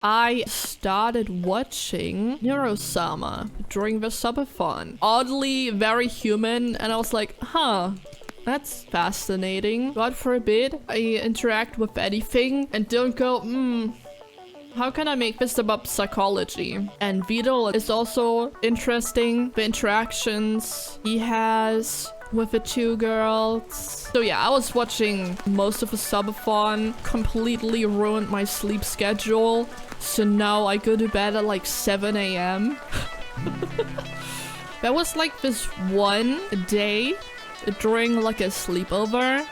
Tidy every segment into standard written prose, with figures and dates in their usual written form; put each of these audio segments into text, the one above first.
I started watching Neuro during the subathon. Oddly very human, and I was like, huh, that's fascinating. God forbid I interact with anything and don't go, how can I make this about psychology? And Vedal is also interesting. The interactions he has with the two girls. So yeah, I was watching most of the subathon, completely ruined my sleep schedule. So now I go to bed at like 7 a.m. There was like this one day during like a sleepover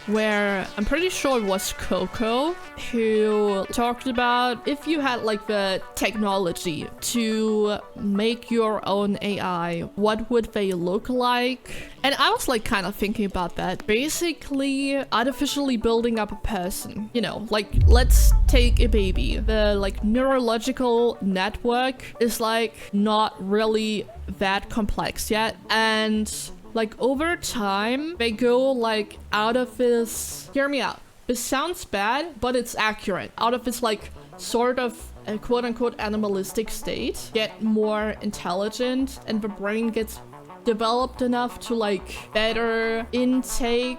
where I'm pretty sure it was Coco who talked about if you had like the technology to make your own AI, what would they look like? And I was like kind of thinking about that. Basically artificially building up a person, you know, like let's take a baby. The like neurological network is like not really that complex yet, and like over time they go like out of this, hear me out, this sounds bad but it's accurate, out of this like sort of a quote-unquote animalistic state, get more intelligent, and the brain gets developed enough to like better intake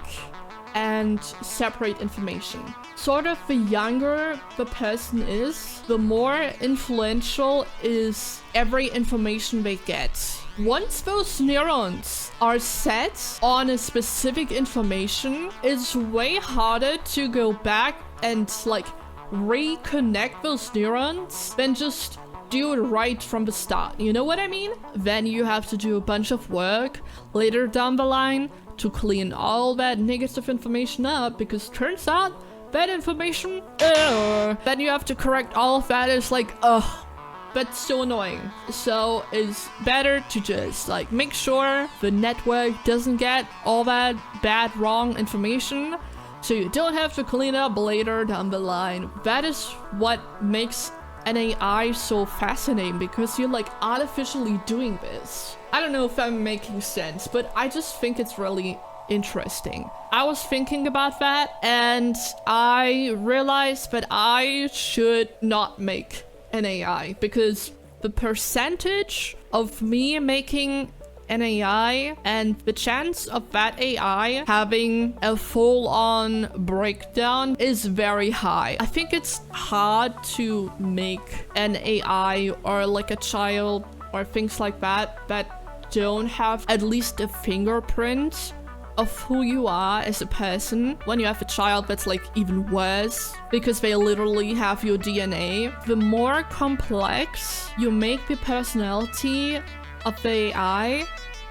and separate information. Sort of the younger the person is, the more influential is every information they get. Once those neurons are set on a specific information, it's way harder to go back and like reconnect those neurons than just do it right from the start. You know what I mean? Then you have to do a bunch of work later down the line to clean all that negative information up, because turns out that information, then you have to correct all of that. It's like, ugh. That's so annoying. So it's better to just like make sure the network doesn't get all that bad, wrong information, so you don't have to clean up later down the line. That is what makes an AI so fascinating, because you're like artificially doing this. I don't know if I'm making sense, but I just think it's really interesting. I was thinking about that and I realized that I should not make an AI, because the percentage of me making an AI and the chance of that AI having a full-on breakdown is very high. I think it's hard to make an AI or like a child or things like that that don't have at least a fingerprint of who you are as a person. When you have a child, that's like even worse, because they literally have your DNA. The more complex you make the personality of the AI,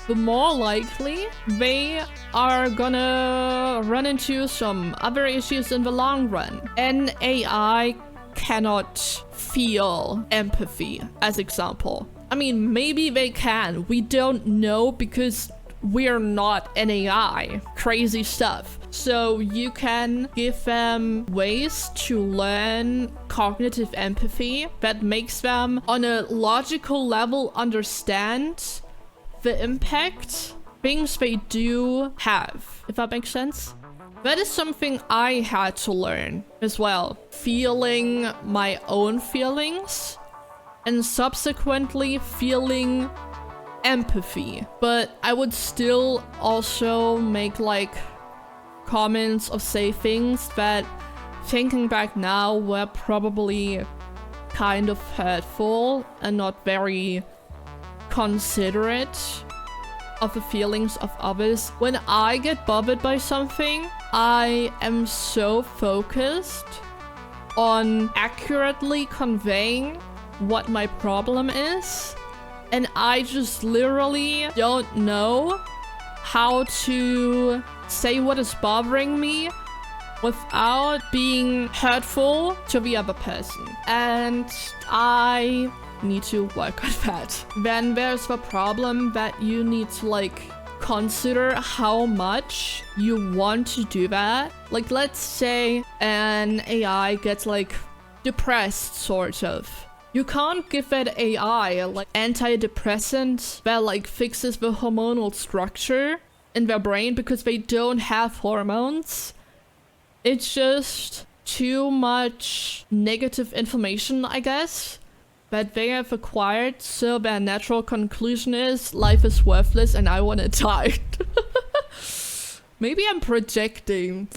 the more likely they are gonna run into some other issues in the long run. An AI cannot feel empathy, as example. I mean, maybe they can. We don't know, because we're not an AI. Crazy stuff. So you can give them ways to learn cognitive empathy that makes them on a logical level understand the impact things they do have, if that makes sense. That is something I had to learn as well. Feeling my own feelings and subsequently feeling empathy. But I would still also make like comments or say things that, thinking back now, were probably kind of hurtful and not very considerate of the feelings of others. When I get bothered by something, I am so focused on accurately conveying what my problem is, and I just literally don't know how to say what is bothering me without being hurtful to the other person. And I need to work on that. Then there's the problem that you need to like consider how much you want to do that. Like, let's say an AI gets like depressed, sort of. You can't give that AI like antidepressant that like fixes the hormonal structure in their brain, because they don't have hormones. It's just too much negative information, I guess, that they have acquired, so their natural conclusion is life is worthless and I want to die. Maybe I'm projecting.